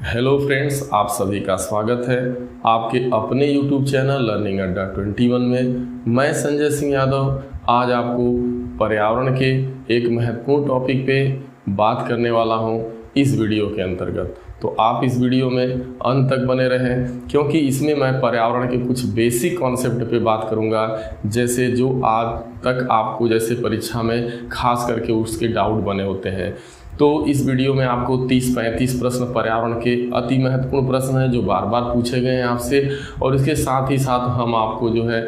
Hello friends, आप सभी का स्वागत है आपके अपने यूट्यूब चैनल लर्निंग अड्डा 21 में। मैं संजय सिंह यादव आज आपको पर्यावरण के एक महत्वपूर्ण टॉपिक पे बात करने वाला हूं इस वीडियो के अंतर्गत। तो आप इस वीडियो में अंत तक बने रहें, क्योंकि इसमें मैं पर्यावरण के कुछ बेसिक कॉन्सेप्ट पे बात करूंगा, जैसे जो आज तक आपको जैसे परीक्षा में खास करके उसके डाउट बने होते हैं। तो इस वीडियो में आपको 30-35 प्रश्न पर्यावरण के अति महत्वपूर्ण प्रश्न हैं जो बार बार पूछे गए हैं आपसे, और इसके साथ ही साथ हम आपको जो है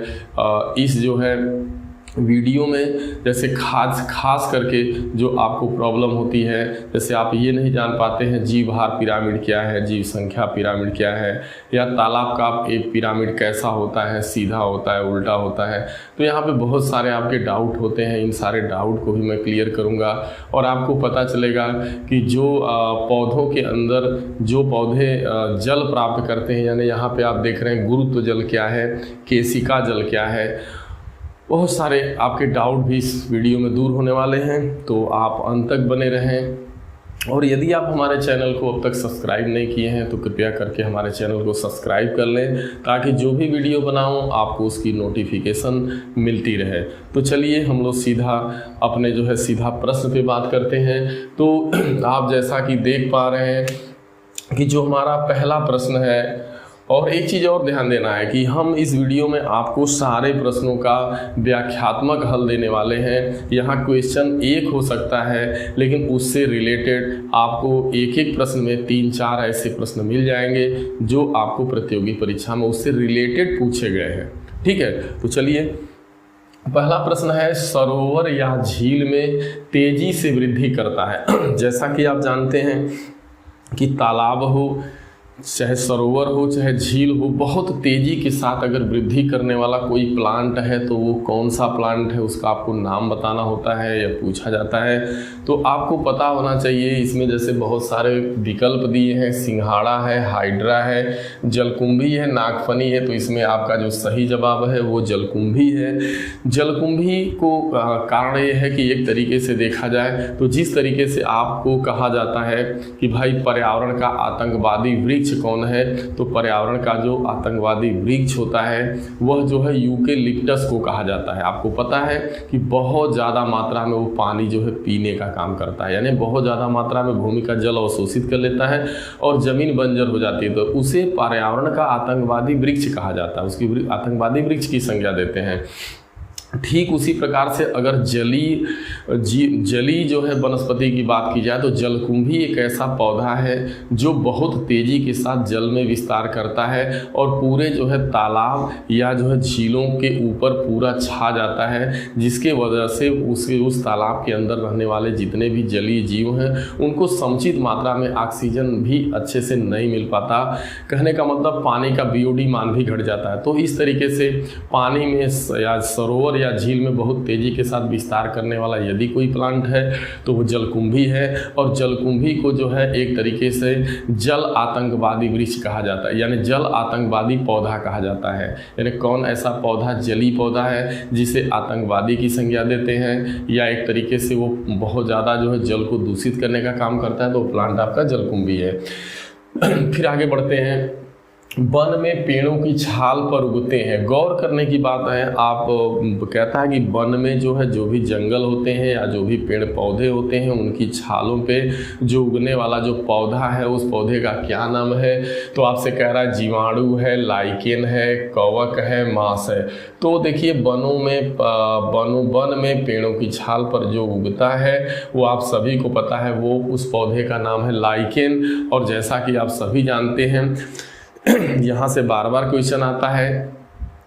इस जो है वीडियो में जैसे खास करके जो आपको प्रॉब्लम होती है, जैसे आप ये नहीं जान पाते हैं जीव भार पिरामिड क्या है, जीव संख्या पिरामिड क्या है, या तालाब का एक पिरामिड कैसा होता है, सीधा होता है, उल्टा होता है। तो यहाँ पे बहुत सारे आपके डाउट होते हैं। इन सारे डाउट को भी मैं क्लियर करूँगा और आपको पता चलेगा कि जो पौधों के अंदर जो पौधे जल प्राप्त करते हैं, यानी यहाँ पे आप देख रहे हैं गुरुत्व जल क्या है, केशिका जल क्या है, बहुत सारे आपके डाउट भी इस वीडियो में दूर होने वाले हैं। तो आप अंत तक बने रहें, और यदि आप हमारे चैनल को अब तक सब्सक्राइब नहीं किए हैं तो कृपया करके हमारे चैनल को सब्सक्राइब कर लें, ताकि जो भी वीडियो बनाऊं आपको उसकी नोटिफिकेशन मिलती रहे। तो चलिए हम लोग सीधा अपने जो है सीधा प्रश्न पे बात करते हैं। तो आप जैसा कि देख पा रहे हैं कि जो हमारा पहला प्रश्न है, और एक चीज़ और ध्यान देना है कि हम इस वीडियो में आपको सारे प्रश्नों का व्याख्यात्मक हल देने वाले हैं। यहाँ क्वेश्चन एक हो सकता है, लेकिन उससे रिलेटेड आपको एक एक प्रश्न में 3-4 ऐसे प्रश्न मिल जाएंगे जो आपको प्रतियोगी परीक्षा में उससे रिलेटेड पूछे गए हैं। ठीक है, तो चलिए पहला प्रश्न है, सरोवर या झील में तेजी से वृद्धि करता है। जैसा कि आप जानते हैं कि तालाब हो, चाहे सरोवर हो, चाहे झील हो, बहुत तेज़ी के साथ अगर वृद्धि करने वाला कोई प्लांट है तो वो कौन सा प्लांट है, उसका आपको नाम बताना होता है या पूछा जाता है। तो आपको पता होना चाहिए, इसमें जैसे बहुत सारे विकल्प दिए हैं, सिंघाड़ा है, हाइड्रा है, जलकुंभी है, नागफनी है। तो इसमें आपका जो सही जवाब है वो जलकुंभी है। जलकुंभी को कारण ये है कि एक तरीके से देखा जाए तो जिस तरीके से आपको कहा जाता है कि भाई पर्यावरण का आतंकवादी वृक्ष कौन है, तो पर्यावरण का जो आतंकवादी वृक्ष होता है वह जो है यूकेलिप्टस को कहा जाता है। आपको पता है कि बहुत ज़्यादा मात्रा में वो पानी जो है पीने का काम करता है, यानी बहुत ज़्यादा मात्रा में भूमि का जल अवशोषित कर लेता है और ज़मीन बंजर हो जाती है। तो उसे पर्यावरण का आतंकवादी वृक्ष कहा जाता है, उसकी आतंकवादी वृक्ष की संज्ञा देते हैं। ठीक उसी प्रकार से अगर जली जो है वनस्पति की बात की जाए तो जलकुंभी एक ऐसा पौधा है जो बहुत तेज़ी के साथ जल में विस्तार करता है और पूरे जो है तालाब या जो है झीलों के ऊपर पूरा छा जाता है, जिसके वजह से उस तालाब के अंदर रहने वाले जितने भी जलीय जीव हैं उनको समुचित मात्रा में ऑक्सीजन भी अच्छे से नहीं मिल पाता। कहने का मतलब पानी का बीओडी मान भी घट जाता है। तो इस तरीके से पानी में या सरोवर या झील में बहुत तेजी के साथ विस्तार करने वाला यदि कोई प्लांट है तो वो जलकुंभी है। और जलकुंभी को जो है एक तरीके से जल आतंकवादी वृक्ष कहा जाता है, यानी जल आतंकवादी पौधा कहा जाता है। यानी कौन ऐसा पौधा जली पौधा है जिसे आतंकवादी की संज्ञा देते हैं, या एक तरीके से वो बहुत ज़्यादा जो है जल को दूषित करने का काम करता है, तो प्लांट आपका जलकुंभी है। फिर आगे बढ़ते हैं, वन में पेड़ों की छाल पर उगते हैं। गौर करने की बात है, आप कहता है कि वन में जो है जो भी जंगल होते हैं या जो भी पेड़ पौधे होते हैं उनकी छालों पे जो उगने वाला जो पौधा है उस पौधे का क्या नाम है। तो आपसे कह रहा है जीवाणु है, लाइकेन है, कवक है, मांस है। तो देखिए वन में पेड़ों की छाल पर जो उगता है वो आप सभी को पता है, वो उस पौधे का नाम है लाइकेन। और जैसा कि आप सभी जानते हैं यहाँ से बार बार क्वेश्चन आता है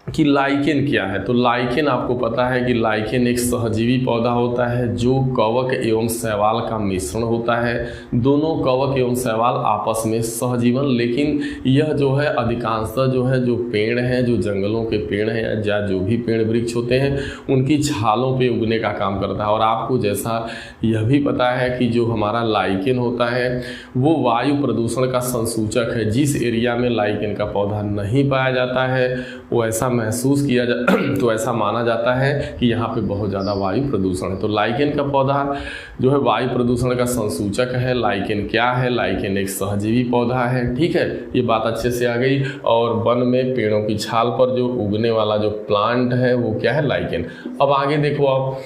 कि लाइकेन क्या है। तो लाइकेन आपको पता है कि लाइकेन एक सहजीवी पौधा होता है जो कवक एवं शैवाल का मिश्रण होता है। दोनों कवक एवं शैवाल आपस में सहजीवन, लेकिन यह जो है अधिकांशतः जो है जो पेड़ हैं, जो जंगलों के पेड़ हैं या जो भी पेड़ वृक्ष होते हैं उनकी छालों पे उगने का काम करता है। और आपको जैसा यह भी पता है कि जो हमारा लाइकेन होता है वो वायु प्रदूषण का संसूचक है। जिस एरिया में लाइकेन का पौधा नहीं पाया जाता है वो ऐसा महसूस किया तो ऐसा माना जाता है कि यहाँ पे बहुत ज़्यादा वायु प्रदूषण है। तो लाइकेन का पौधा जो है वायु प्रदूषण का संसूचक है। लाइकेन क्या है? लाइकेन एक सहजीवी पौधा है। ठीक है, ये बात अच्छे से आ गई। और वन में पेड़ों की छाल पर जो उगने वाला जो प्लांट है वो क्या है? लाइकेन। अब आगे देखो आप,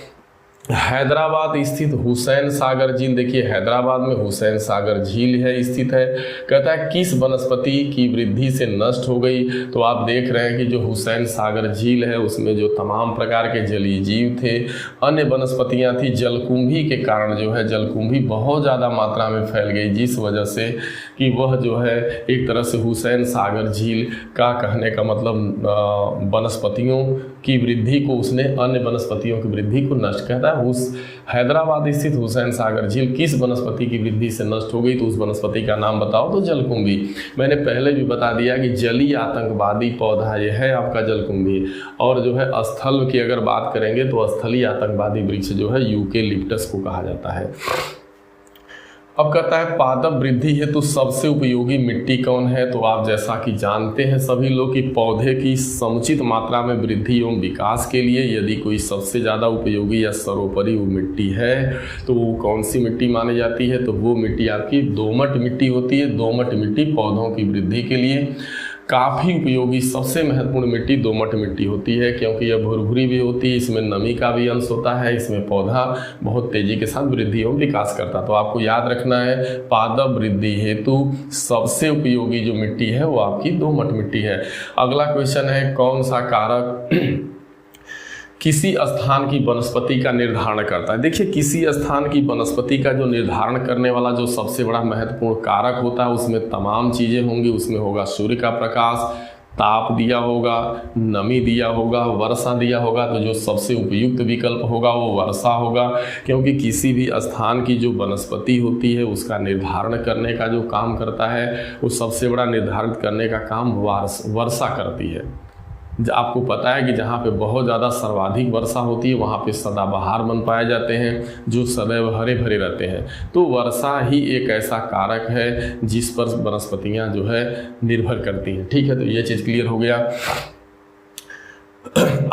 हैदराबाद स्थित हुसैन सागर झील, देखिए हैदराबाद में हुसैन सागर झील है स्थित है। कहता है किस वनस्पति की वृद्धि से नष्ट हो गई? तो आप देख रहे हैं कि जो हुसैन सागर झील है उसमें जो तमाम प्रकार के जलीय जीव थे, अन्य वनस्पतियां थी, जलकुंभी के कारण जो है जलकुंभी बहुत ज़्यादा मात्रा में फैल गई, जिस वजह से कि वह जो है एक तरह से हुसैन सागर झील का कहने का मतलब वनस्पतियों की वृद्धि को, उसने अन्य वनस्पतियों की वृद्धि को नष्ट करता है। उस हैदराबाद स्थित हुसैन सागर झील किस वनस्पति की वृद्धि से नष्ट हो गई? तो उस वनस्पति का नाम बताओ। तो जलकुंभी। मैंने पहले भी बता दिया कि जलीय आतंकवादी पौधा ये है आपका जलकुंभी। और जो है स्थल की अगर बात करेंगे तो स्थलीय आतंकवादी वृक्ष जो है यूकेलिप्टस को कहा जाता है। अब कहता है पादप वृद्धि हेतु सबसे उपयोगी मिट्टी कौन है? तो आप जैसा कि जानते हैं सभी लोग कि पौधे की समुचित मात्रा में वृद्धि एवं विकास के लिए यदि कोई सबसे ज़्यादा उपयोगी या सर्वोपरि वो मिट्टी है तो वो कौन सी मिट्टी मानी जाती है? तो वो मिट्टी आपकी दोमट मिट्टी होती है। दोमट मिट्टी पौधों की वृद्धि के लिए काफ़ी उपयोगी, सबसे महत्वपूर्ण मिट्टी दोमट मिट्टी होती है, क्योंकि यह भुरभुरी भी होती है, इसमें नमी का भी अंश होता है, इसमें पौधा बहुत तेजी के साथ वृद्धि एवं विकास करता है। तो आपको याद रखना है पादप वृद्धि हेतु सबसे उपयोगी जो मिट्टी है वो आपकी दोमट मिट्टी है। अगला क्वेश्चन है कौन सा कारक किसी स्थान की वनस्पति का निर्धारण करता है? देखिए किसी स्थान की वनस्पति का जो निर्धारण करने वाला जो सबसे बड़ा महत्वपूर्ण कारक होता है उसमें तमाम चीज़ें होंगी। उसमें होगा सूर्य का प्रकाश, ताप दिया होगा, नमी दिया होगा, वर्षा दिया होगा। तो जो सबसे उपयुक्त विकल्प होगा वो वर्षा होगा, क्योंकि किसी भी स्थान की जो वनस्पति होती है उसका निर्धारण करने का जो काम करता है वो सबसे बड़ा निर्धारित करने का काम वर्षा करती है। आपको पता है कि जहाँ पे बहुत ज़्यादा सर्वाधिक वर्षा होती है वहाँ पे सदाबहार वन पाए जाते हैं जो सदैव हरे भरे रहते हैं। तो वर्षा ही एक ऐसा कारक है जिस पर वनस्पतियाँ जो है निर्भर करती हैं। ठीक है, तो ये चीज़ क्लियर हो गया।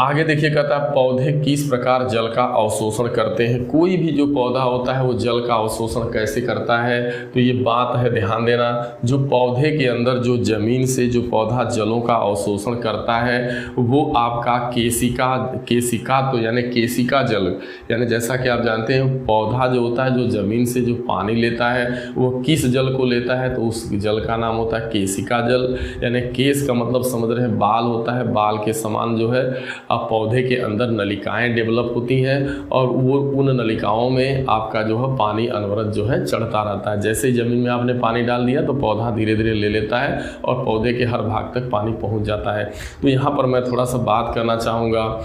आगे देखिए कहता है पौधे किस प्रकार जल का अवशोषण करते हैं? कोई भी जो पौधा होता है वो जल का अवशोषण कैसे करता है? तो ये बात है, ध्यान देना, जो पौधे के अंदर जो जमीन से जो पौधा जलों का अवशोषण करता है वो आपका केशिका तो यानी केशिका जल, यानी जैसा कि आप जानते हैं पौधा जो होता है जो जमीन से जो पानी लेता है वो किस जल को लेता है? तो उस जल का नाम होता है केशिका जल। यानी केश का मतलब समझ रहे हैं बाल होता है, बाल के समान जो है अब पौधे के अंदर नलिकाएं डेवलप होती हैं और वो उन नलिकाओं में आपका जो है पानी अनवरत जो है चढ़ता रहता है। जैसे ही ज़मीन में आपने पानी डाल दिया तो पौधा धीरे धीरे ले लेता है और पौधे के हर भाग तक पानी पहुंच जाता है। तो यहाँ पर मैं थोड़ा सा बात करना चाहूँगा,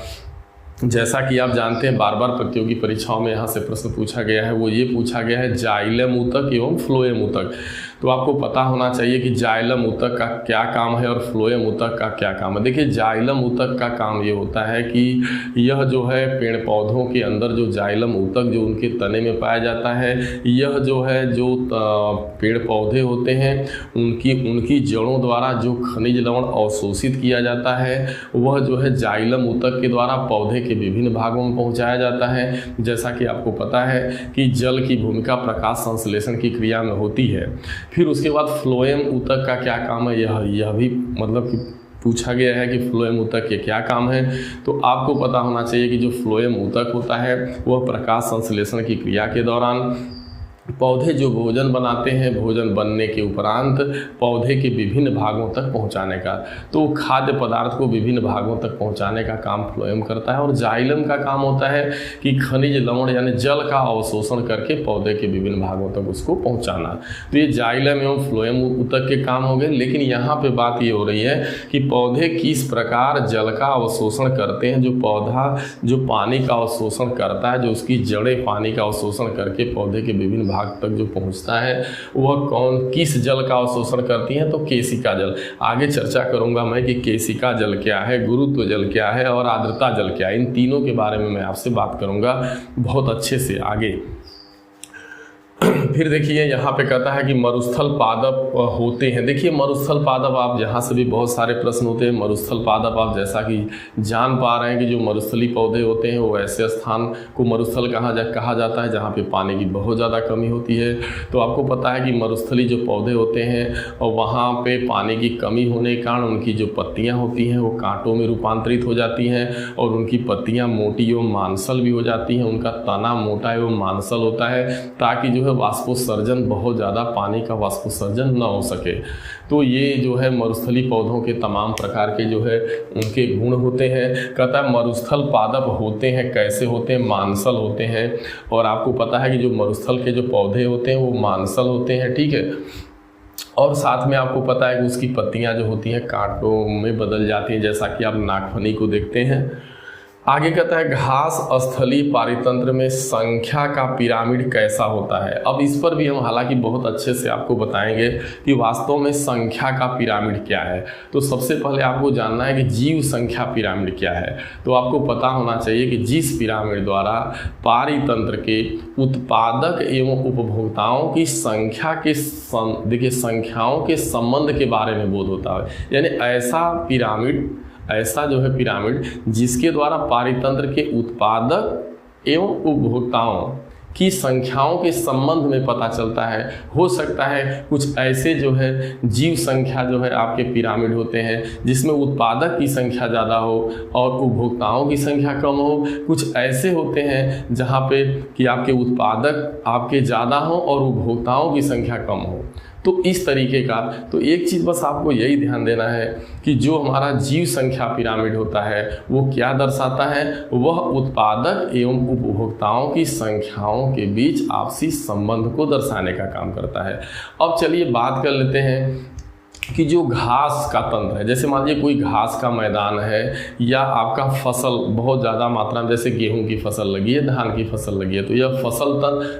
जैसा कि आप जानते हैं बार बार प्रतियोगी परीक्षाओं में यहाँ से प्रश्न पूछा गया है, वो ये पूछा गया है जाइलम ऊतक एवं फ्लोएम ऊतक। तो आपको पता होना चाहिए कि जाइलम ऊतक का क्या काम है और फ्लोएम ऊतक का क्या काम है। देखिए जाइलम ऊतक का काम ये होता है कि यह जो है पेड़ पौधों के अंदर जो जाइलम ऊतक जो उनके तने में पाया जाता है, यह जो है जो पेड़ पौधे होते हैं उनकी जड़ों द्वारा जो खनिज लवण अवशोषित किया जाता है वह जो है जाइलम ऊतक के द्वारा पौधे के विभिन्न भागों में पहुंचाया जाता है। जैसा कि आपको पता है कि जल की भूमिका प्रकाश संश्लेषण की क्रिया में होती है। फिर उसके बाद फ्लोएम ऊतक का क्या काम है, यह भी मतलब कि पूछा गया है कि फ्लोएम ऊतक के क्या काम है। तो आपको पता होना चाहिए कि जो फ्लोएम ऊतक होता है वह प्रकाश संश्लेषण की क्रिया के दौरान पौधे जो भोजन बनाते हैं, भोजन बनने के उपरांत पौधे के विभिन्न भागों तक पहुंचाने का, तो खाद्य पदार्थ को विभिन्न भागों तक पहुंचाने का काम फ्लोएम करता है। और जाइलम का काम होता है कि खनिज लवण यानी जल का अवशोषण करके पौधे के विभिन्न भागों तक उसको पहुंचाना। तो ये जाइलम एवं फ्लोएम ऊतक के काम हो गए। लेकिन यहाँ पे बात ये हो रही है कि पौधे किस प्रकार जल का अवशोषण करते हैं। जो पौधा जो पानी का अवशोषण करता है, जो उसकी जड़ें पानी का अवशोषण करके पौधे के विभिन्न भाग तक जो पहुंचता है वह कौन किस जल का अवशोषण करती हैं? तो केशिका जल। आगे चर्चा करूंगा मैं कि केशिका जल क्या है, गुरुत्व जल क्या है और आर्द्रता जल क्या है। इन तीनों के बारे में मैं आपसे बात करूंगा बहुत अच्छे से आगे। फिर देखिए यहाँ पे कहता है कि मरुस्थल पादप होते हैं। देखिए मरुस्थल पादप, आप जहाँ से भी बहुत सारे प्रश्न होते हैं। मरुस्थल पादप आप जैसा कि जान पा रहे हैं कि जो मरुस्थली पौधे होते हैं वो ऐसे स्थान को मरुस्थल कहा जाता है जहाँ पे पानी की बहुत ज़्यादा कमी होती है। तो आपको पता है कि मरुस्थली जो पौधे होते हैं और वहाँ पे पानी की कमी होने के कारण उनकी जो पत्तियाँ होती हैं वो कांटों में रूपांतरित हो जाती हैं और उनकी पत्तियाँ मोटी एवं मांसल भी हो जाती हैं। उनका तना मोटा एवं मांसल होता है ताकि जो है वाष्पोत्सर्जन, बहुत ज़्यादा पानी का वाष्पोत्सर्जन न हो सके। तो ये जो है मरुस्थली पौधों के तमाम प्रकार के जो है उनके गुण होते हैं। कहता है मरुस्थल पादप होते हैं, कैसे होते हैं? मांसल होते हैं। और आपको पता है कि जो मरुस्थल के जो पौधे होते हैं वो मांसल होते हैं, ठीक है। और साथ में आपको पता है कि उसकी पत्तियां जो होती हैं कांटों में बदल जाती हैं, जैसा कि आप नागफनी को देखते हैं। आगे कहता है घास स्थलीय पारितंत्र में संख्या का पिरामिड कैसा होता है। अब इस पर भी हम हालांकि बहुत अच्छे से आपको बताएंगे कि वास्तव में संख्या का पिरामिड क्या है। तो सबसे पहले आपको जानना है कि जीव संख्या पिरामिड क्या है। तो आपको पता होना चाहिए कि जिस पिरामिड द्वारा पारितंत्र के उत्पादक एवं उपभोक्ताओं की संख्या के देखिए संख्याओं के संबंध के बारे में बोध होता है, यानी ऐसा जो है पिरामिड जिसके द्वारा पारितंत्र के उत्पादक एवं उपभोक्ताओं की संख्याओं के संबंध में पता चलता है। हो सकता है कुछ ऐसे जो है जीव संख्या जो है आपके पिरामिड होते हैं जिसमें उत्पादक की संख्या ज़्यादा हो और उपभोक्ताओं की संख्या कम हो। कुछ ऐसे होते हैं जहाँ पे कि आपके उत्पादक आपके ज़्यादा हो और उपभोक्ताओं की संख्या कम हो। तो इस तरीके का, तो एक चीज़ बस आपको यही ध्यान देना है कि जो हमारा जीव संख्या पिरामिड होता है वो क्या दर्शाता है? वह उत्पादक एवं उपभोक्ताओं की संख्याओं के बीच आपसी संबंध को दर्शाने का काम करता है। अब चलिए बात कर लेते हैं कि जो घास का तंत्र है, जैसे मान लीजिए कोई घास का मैदान है या आपका फसल बहुत ज़्यादा मात्रा में, जैसे गेहूं की फसल लगी है, धान की फसल लगी है, तो यह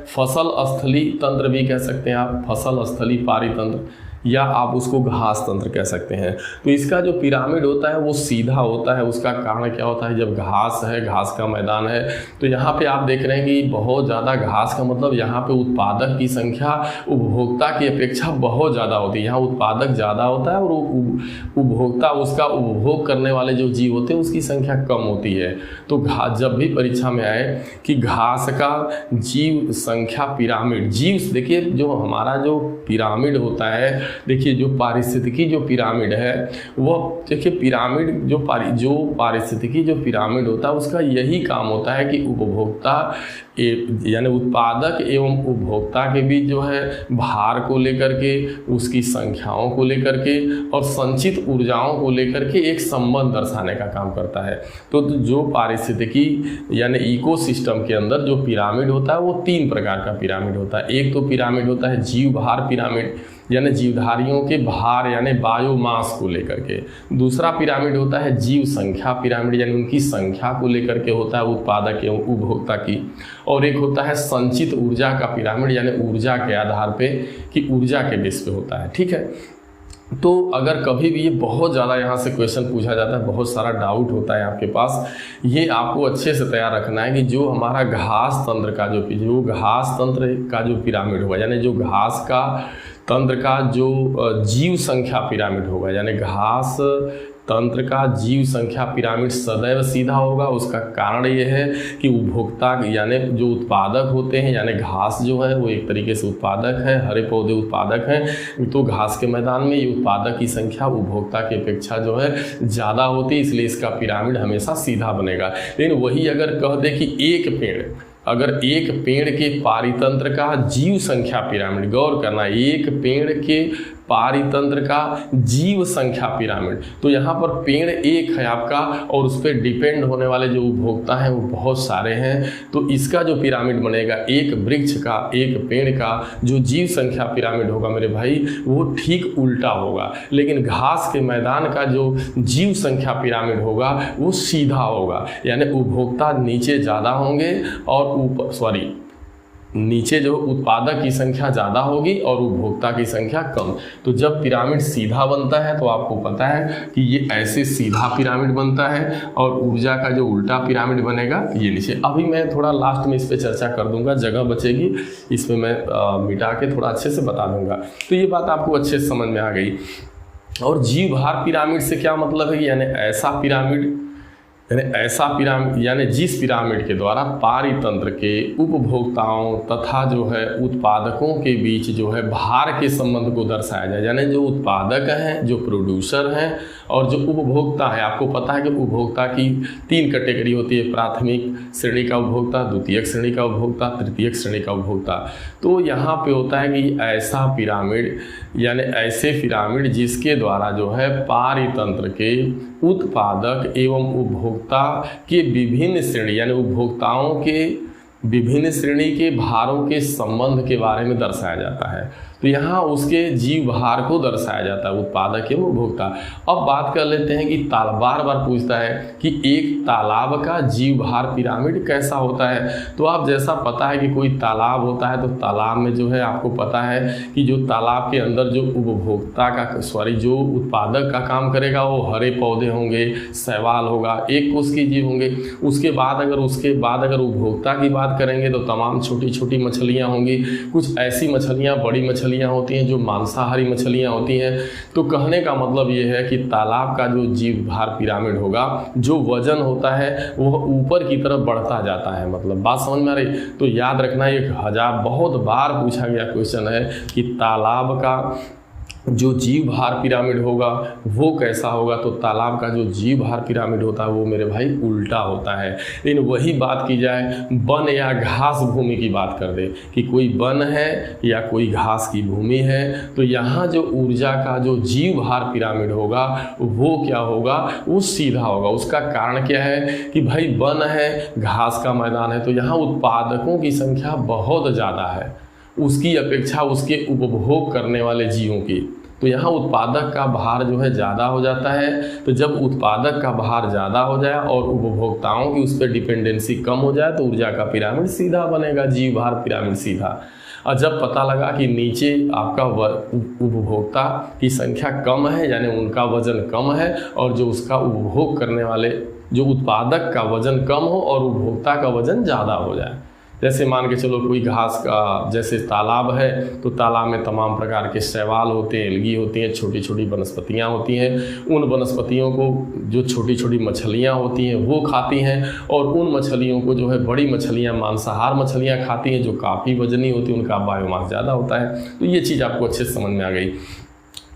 फसल स्थली तंत्र भी कह सकते हैं आप, फसल स्थली पारितंत्र, या आप उसको घास तंत्र कह सकते हैं। तो इसका जो पिरामिड होता है वो सीधा होता है। उसका कारण क्या होता है? जब घास है, घास का मैदान है, तो यहाँ पे आप देख रहे हैं कि बहुत ज़्यादा घास का मतलब यहाँ पे उत्पादक की संख्या उपभोक्ता की अपेक्षा बहुत ज़्यादा होती है। यहाँ उत्पादक ज़्यादा होता है और उपभोक्ता, उसका उपभोग करने वाले जो जीव होते हैं उसकी संख्या कम होती है। तो जब भी परीक्षा में आए कि घास का जीव संख्या पिरामिड, जीव देखिए जो हमारा जो पिरामिड होता है, देखिए जो पारिस्थितिकी जो पिरामिड है वो देखिए पिरामिड जो पारिस्थितिकी जो पिरामिड होता है उसका यही काम होता है कि उपभोक्ता यानी उत्पादक एवं उपभोक्ता के बीच जो है भार को लेकर के, उसकी संख्याओं को लेकर के और संचित ऊर्जाओं को लेकर के एक संबंध दर्शाने का काम करता है। तो जो पारिस्थितिकी यानी इकोसिस्टम के अंदर जो पिरामिड होता है वो 3 प्रकार का पिरामिड होता है। एक तो पिरामिड होता है जीव भार पिरामिड, यानी जीवधारियों के भार यानी बायोमास को लेकर के। दूसरा पिरामिड होता है जीव संख्या पिरामिड, यानी उनकी संख्या को लेकर के होता है उत्पादक एवं उपभोक्ता की। और एक होता है संचित ऊर्जा का पिरामिड, यानी ऊर्जा के आधार पे कि ऊर्जा के बेस पे होता है, ठीक है। तो अगर कभी भी ये बहुत ज़्यादा यहाँ से क्वेश्चन पूछा जाता है, बहुत सारा डाउट होता है आपके पास, ये आपको अच्छे से तैयार रखना है कि जो हमारा घास तंत्र का जो घास तंत्र का जो पिरामिड होगा, यानी जो घास का तंत्र का जो जीव संख्या पिरामिड होगा, यानी घास तंत्र का जीव संख्या पिरामिड सदैव सीधा होगा। उसका कारण ये है कि उपभोक्ता यानी जो उत्पादक होते हैं, यानी घास जो है वो एक तरीके से उत्पादक है, हरे पौधे उत्पादक हैं, तो घास के मैदान में ये उत्पादक की संख्या उपभोक्ता की अपेक्षा जो है ज़्यादा होती है, इसलिए इसका पिरामिड हमेशा सीधा बनेगा। लेकिन वही अगर कह दे कि एक पेड़ के पारितंत्र का जीव संख्या पिरामिड, गौर करना, एक पेड़ के पारितंत्र का जीव संख्या पिरामिड, तो यहाँ पर पेड़ एक है आपका और उस पर डिपेंड होने वाले जो उपभोक्ता हैं वो बहुत सारे हैं। तो इसका जो पिरामिड बनेगा, एक वृक्ष का, एक पेड़ का जो जीव संख्या पिरामिड होगा मेरे भाई, वो ठीक उल्टा होगा। लेकिन घास के मैदान का जो जीव संख्या पिरामिड होगा वो सीधा होगा, यानी उपभोक्ता नीचे ज़्यादा होंगे और नीचे जो उत्पादक की संख्या ज़्यादा होगी और उपभोक्ता की संख्या कम। तो जब पिरामिड सीधा बनता है तो आपको पता है कि ये ऐसे सीधा पिरामिड बनता है, और ऊर्जा का जो उल्टा पिरामिड बनेगा ये नीचे। अभी मैं थोड़ा लास्ट में इस पर चर्चा कर दूंगा, जगह बचेगी इसमें मैं मिटा के थोड़ा अच्छे से बता दूंगा। तो ये बात आपको अच्छे से समझ में आ गई। और जीव भार पिरामिड से क्या मतलब है, यानी ऐसा पिरामिड यानी जिस पिरामिड के द्वारा पारितंत्र के उपभोक्ताओं तथा जो है उत्पादकों के बीच जो है भार के संबंध को दर्शाया जाए। यानी जो उत्पादक हैं, जो प्रोड्यूसर हैं, और जो उपभोक्ता है। आपको पता है कि उपभोक्ता की 3 कैटेगरी होती है, प्राथमिक श्रेणी का उपभोक्ता, द्वितीयक श्रेणी का उपभोक्ता, तृतीयक श्रेणी का उपभोक्ता। तो यहाँ पे होता है कि ऐसा पिरामिड यानी ऐसे पिरामिड जिसके द्वारा जो है पारितंत्र के उत्पादक एवं उपभोक्ता के विभिन्न श्रेणी यानी उपभोक्ताओं के विभिन्न श्रेणी के भारों के संबंध के बारे में दर्शाया जाता है। तो यहाँ उसके जीव भार को दर्शाया जाता है, उत्पादक एवं उपभोक्ता। अब बात कर लेते हैं कि बार बार पूछता है कि एक तालाब का जीव भार पिरामिड कैसा होता है। तो आप जैसा पता है कि कोई तालाब होता है, तो तालाब में जो है आपको पता है कि जो तालाब के अंदर जो उपभोक्ता का जो उत्पादक का काम करेगा वो हरे पौधे होंगे, शैवाल होगा, एक कोष के जीव होंगे। उसके बाद अगर उपभोक्ता की बात करेंगे तो तमाम छोटी छोटी मछलियाँ होंगी। कुछ ऐसी मछलियाँ, बड़ी मछलियाँ होती हैं जो मांसाहारी मछलियाँ होती हैं। तो कहने का मतलब ये है कि तालाब का जो जीव भार पिरामिड होगा, जो वजन होता है वह ऊपर की तरफ बढ़ता जाता है। मतलब बात समझ में आ रही। तो याद रखना, एक बहुत बार पूछा गया क्वेश्चन है कि तालाब का जो जीव भार पिरामिड होगा वो कैसा होगा। तो तालाब का जो जीव भार पिरामिड होता है वो मेरे भाई उल्टा होता है। लेकिन वही बात की जाए वन या घास भूमि की बात कर दे कि कोई वन है या कोई घास की भूमि है, तो यहाँ जो ऊर्जा का जो जीव भार पिरामिड होगा वो क्या होगा, वो सीधा होगा। उसका कारण क्या है कि भाई वन है, घास का मैदान है, तो यहाँ उत्पादकों की संख्या बहुत ज़्यादा है उसकी अपेक्षा उसके उपभोग करने वाले जीवों की। तो यहाँ उत्पादक का भार जो है ज़्यादा हो जाता है। तो जब उत्पादक का भार ज़्यादा हो जाए और उपभोक्ताओं की उस पर डिपेंडेंसी कम हो जाए तो ऊर्जा का पिरामिड सीधा बनेगा, जीव भार पिरामिड सीधा। और जब पता लगा कि नीचे आपका उपभोक्ता की संख्या कम है यानी उनका वजन कम है, और जो उसका उपभोग करने वाले जो उत्पादक का वजन कम हो और उपभोक्ता का वजन ज़्यादा हो जाए। जैसे मान के चलो कोई घास का जैसे तालाब है, तो तालाब में तमाम प्रकार के शैवाल होते हैं, एल्गी होती हैं, छोटी छोटी वनस्पतियाँ होती हैं। उन वनस्पतियों को जो छोटी छोटी मछलियाँ होती हैं वो खाती हैं, और उन मछलियों को जो है बड़ी मछलियाँ, मांसाहार मछलियाँ खाती हैं जो काफ़ी वजनी होती हैं, उनका बायोमास ज़्यादा होता है। तो ये चीज़ आपको अच्छे से समझ में आ गई।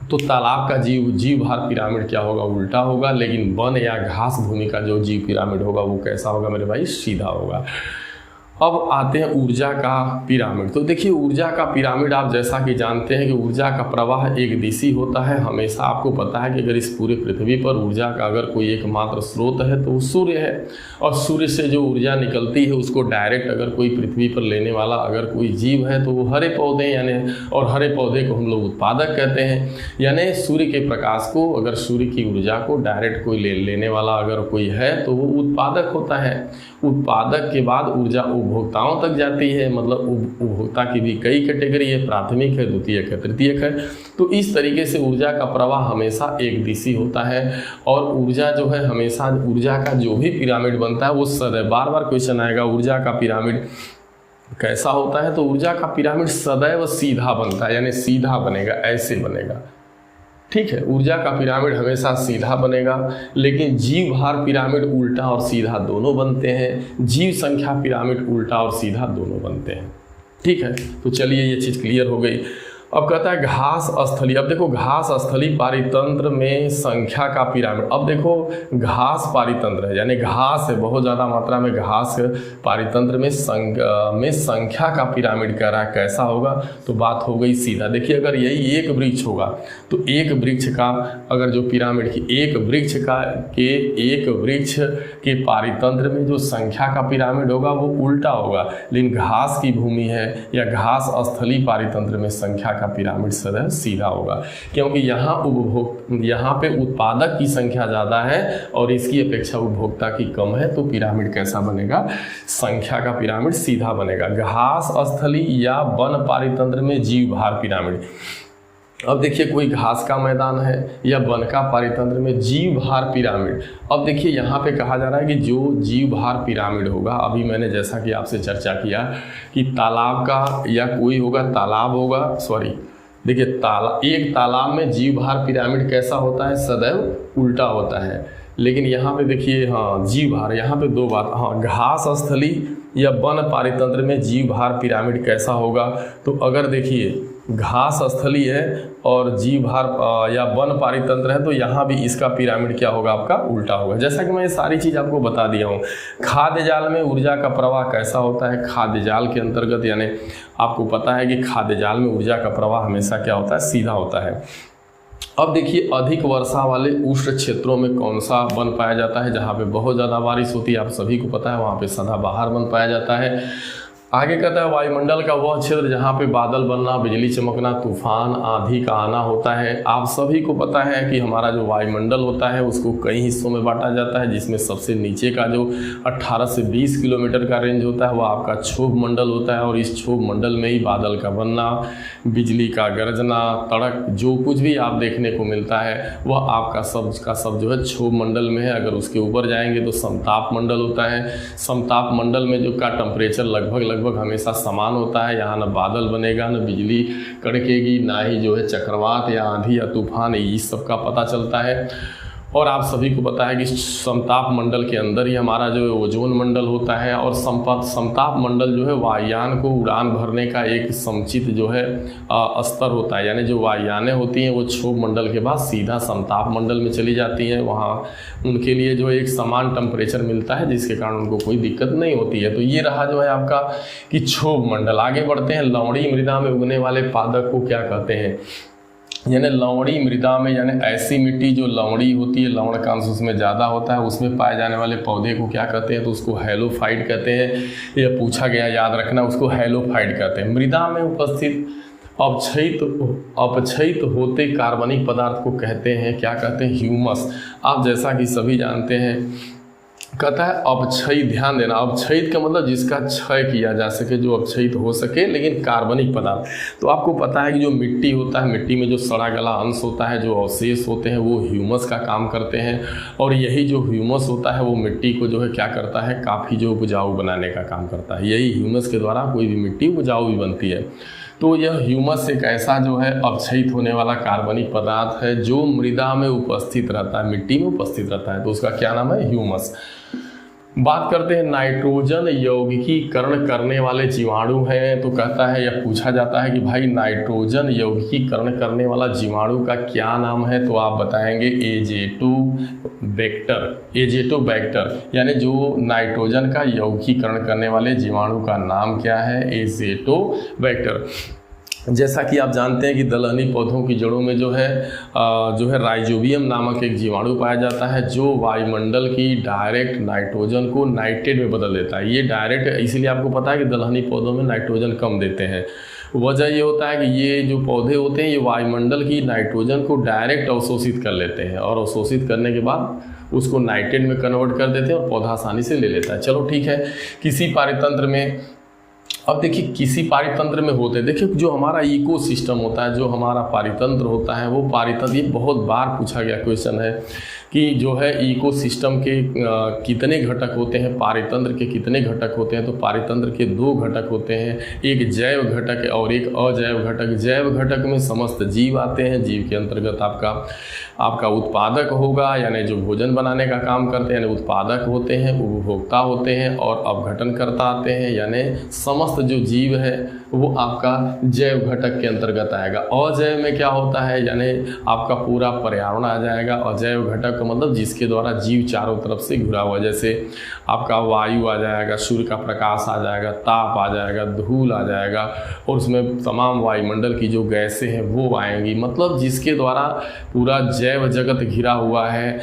तो तालाब का जीव भार पिरामिड क्या होगा, उल्टा होगा। लेकिन वन या घास भूमि का जो जीव पिरामिड होगा वो कैसा होगा मेरे भाई, सीधा होगा। अब आते हैं ऊर्जा का पिरामिड। तो देखिए ऊर्जा का पिरामिड आप जैसा कि जानते हैं कि ऊर्जा का प्रवाह एक दिशी होता है। हमेशा आपको पता है कि अगर इस पूरे पृथ्वी पर ऊर्जा का अगर कोई एकमात्र स्रोत है तो वो सूर्य है, और सूर्य से जो ऊर्जा निकलती है उसको डायरेक्ट अगर कोई पृथ्वी पर लेने वाला अगर कोई जीव है तो वो हरे पौधे यानी, और हरे पौधे को हम लोग उत्पादक कहते हैं। यानी सूर्य के प्रकाश को, अगर सूर्य की ऊर्जा को डायरेक्ट कोई लेने वाला अगर कोई है तो वो उत्पादक होता है। उत्पादक के बाद ऊर्जा उपभोक्ताओं तक जाती है। मतलब उपभोक्ता की भी कई कैटेगरी है, प्राथमिक है, द्वितीयक है, तृतीयक है। तो इस तरीके से ऊर्जा का प्रवाह हमेशा एक दिशी होता है। और ऊर्जा जो है हमेशा, ऊर्जा का जो भी पिरामिड बनता है वो सदैव, बार बार क्वेश्चन आएगा ऊर्जा का पिरामिड कैसा होता है। तो ऊर्जा का पिरामिड सदैव सीधा बनता है, यानी सीधा बनेगा, ऐसे बनेगा। ठीक है, ऊर्जा का पिरामिड हमेशा सीधा बनेगा। लेकिन जीव भार पिरामिड उल्टा और सीधा दोनों बनते हैं। जीव संख्या पिरामिड उल्टा और सीधा दोनों बनते हैं। ठीक है, तो चलिए ये चीज़ क्लियर हो गई। अब कहता है घास स्थली। अब देखो घास स्थली पारितंत्र में संख्या का पिरामिड। अब देखो घास पारितंत्र है यानी घास है, बहुत ज़्यादा मात्रा में घास पारितंत्र में संख्या का पिरामिड कह रहा है कैसा होगा। तो बात हो गई सीधा। देखिए अगर यही एक वृक्ष होगा तो एक वृक्ष का अगर जो पिरामिड की एक वृक्ष के पारितंत्र में जो संख्या का पिरामिड होगा वो उल्टा होगा। लेकिन घास की भूमि है या घास स्थली पारितंत्र में संख्या का पिरामिड सदैव सीधा होगा, क्योंकि यहाँ पे उत्पादक की संख्या ज़्यादा है और इसकी अपेक्षा उपभोक्ता की कम है, तो पिरामिड कैसा बनेगा? संख्या का पिरामिड सीधा बनेगा। घास स्थली या वन पारितंत्र में जीव भार पिरामिड। अब देखिए कोई घास का मैदान है या वन का पारितंत्र में जीव भार पिरामिड। अब देखिए यहाँ पे कहा जा रहा है कि जो जीव भार पिरामिड होगा, अभी मैंने जैसा कि आपसे चर्चा किया कि तालाब का या कोई होगा तालाब होगा, देखिए एक तालाब में जीव भार पिरामिड कैसा होता है? सदैव उल्टा होता है। लेकिन यहाँ पे देखिए हाँ जीव भार, यहाँ पे दो बात, हाँ घास स्थली या वन पारितंत्र में जीव भार पिरामिड कैसा होगा? तो अगर देखिए घास स्थली है और जीव भार या वन पारितंत्र है तो यहाँ भी इसका पिरामिड क्या होगा? आपका उल्टा होगा। जैसा कि मैं ये सारी चीज़ आपको बता दिया हूँ। खाद्य जाल में ऊर्जा का प्रवाह कैसा होता है? खाद्य जाल के अंतर्गत यानी आपको पता है कि खाद्य जाल में ऊर्जा का प्रवाह हमेशा क्या होता है? सीधा होता है। अब देखिए अधिक वर्षा वाले उष्ण क्षेत्रों में कौन सा वन पाया जाता है? जहाँ पे बहुत ज़्यादा बारिश होती है, आप सभी को पता है, वहाँ पे सदाबहार वन पाया जाता है। आगे कहता है वायुमंडल का वह क्षेत्र जहाँ पे बादल बनना, बिजली चमकना, तूफान, आंधी का आना होता है। आप सभी को पता है कि हमारा जो वायुमंडल होता है उसको कई हिस्सों में बांटा जाता है, जिसमें सबसे नीचे का जो 18 से 20 किलोमीटर का रेंज होता है वह आपका क्षोभ मंडल होता है। और इस क्षोभ मंडल में ही बादल का बनना, बिजली का गरजना, तड़क, जो कुछ भी आप देखने को मिलता है वह आपका सब जो है क्षोभ मंडल में है। अगर उसके ऊपर जाएंगे तो समताप मंडल होता है। समताप मंडल में जो का टेम्परेचर लगभग हमेशा समान होता है। यहाँ न बादल बनेगा, न बिजली कड़केगी, ना ही जो है चक्रवात या आंधी या तूफान, इस सब का पता चलता है। और आप सभी को पता है कि समताप मंडल के अंदर ही हमारा जो है ओजोन मंडल होता है। और समताप मंडल जो है वायुयान को उड़ान भरने का एक समुचित जो है स्तर होता है। यानी जो वायुयानें होती हैं वो क्षोभ मंडल के बाद सीधा समताप मंडल में चली जाती हैं। वहाँ उनके लिए जो एक समान टेम्परेचर मिलता है, जिसके कारण उनको कोई दिक्कत नहीं होती है। तो ये रहा जो है आपका कि क्षोभ मंडल। आगे बढ़ते हैं। लवणी मृदा में उगने वाले पादप को क्या कहते हैं? यानी लवणी मृदा में, यानी ऐसी मिट्टी जो लवणी होती है, लवण का अंश उसमें ज़्यादा होता है, उसमें पाए जाने वाले पौधे को क्या कहते हैं? तो उसको हैलोफाइट कहते हैं। यह पूछा गया, याद रखना, उसको हैलोफाइट कहते हैं। मृदा में उपस्थित अपक्षयित होते कार्बनिक पदार्थ को कहते हैं, क्या कहते हैं? ह्यूमस। आप जैसा कि सभी जानते हैं, कहता है अपक्षयित, ध्यान देना, अपक्षयित का मतलब जिसका क्षय किया जा सके, जो अपक्षयित हो सके, लेकिन कार्बनिक पदार्थ। तो आपको पता है कि जो मिट्टी होता है, मिट्टी में जो सड़ा गला अंश होता है, जो अवशेष होते हैं, वो ह्यूमस का काम करते हैं। और यही जो ह्यूमस होता है वो मिट्टी को जो है क्या करता है? काफ़ी जो उपजाऊ बनाने का काम करता है। यही ह्यूमस के द्वारा कोई भी मिट्टी उपजाऊ भी बनती है। तो यह ह्यूमस एक ऐसा जो है अपक्षयित होने वाला कार्बनिक पदार्थ है जो मृदा में उपस्थित रहता है, मिट्टी में उपस्थित रहता है, तो उसका क्या नाम है? ह्यूमस। बात करते हैं नाइट्रोजन यौगिकीकरण करने वाले जीवाणु हैं। तो कहता है या पूछा जाता है कि भाई नाइट्रोजन यौगिकीकरण करने वाला जीवाणु का क्या नाम है? तो आप बताएंगे एजेटोबैक्टर। यानी जो नाइट्रोजन का यौगिकीकरण करने वाले जीवाणु का नाम क्या है? एजेटोबैक्टर। जैसा कि आप जानते हैं कि दलहनी पौधों की जड़ों में जो है राइजोबियम नामक एक जीवाणु पाया जाता है, जो वायुमंडल की डायरेक्ट नाइट्रोजन को नाइट्रेट में बदल देता है। ये डायरेक्ट, इसीलिए आपको पता है कि दलहनी पौधों में नाइट्रोजन कम देते हैं। वजह ये होता है कि ये जो पौधे होते हैं ये वायुमंडल की नाइट्रोजन को डायरेक्ट अवशोषित कर लेते हैं, और अवशोषित करने के बाद उसको नाइट्रेट में कन्वर्ट कर देते हैं और पौधा आसानी से ले लेता है। चलो ठीक है। किसी पारितंत्र में, अब देखिए किसी पारितंत्र में होते हैं, देखिए जो हमारा इकोसिस्टम होता है, जो हमारा पारितंत्र होता है, वो पारितंत्र, ये बहुत बार पूछा गया क्वेश्चन है कि जो है इकोसिस्टम के कितने घटक होते हैं, पारितंत्र के कितने घटक होते हैं? तो पारितंत्र के 2 घटक होते हैं, एक जैव घटक और एक अजैव घटक। जैव घटक में समस्त जीव आते हैं। जीव के अंतर्गत आपका उत्पादक होगा, यानी जो भोजन बनाने का काम करते हैं, यानी उत्पादक होते हैं, उपभोक्ता होते हैं, और अपघटनकर्ता आते हैं, यानी समस्त जो जीव है वो आपका जैव घटक के अंतर्गत आएगा। अजैव में क्या होता है? यानी आपका पूरा पर्यावरण आ जाएगा। अजैव घटक का मतलब जिसके द्वारा जीव चारों तरफ से घुरा हुआ, जैसे आपका वायु आ जाएगा, सूर्य का प्रकाश आ जाएगा, ताप आ जाएगा, धूल आ जाएगा और उसमें तमाम वायुमंडल की जो गैसें हैं वो आएंगी। मतलब जिसके द्वारा पूरा जैव जगत घिरा हुआ है।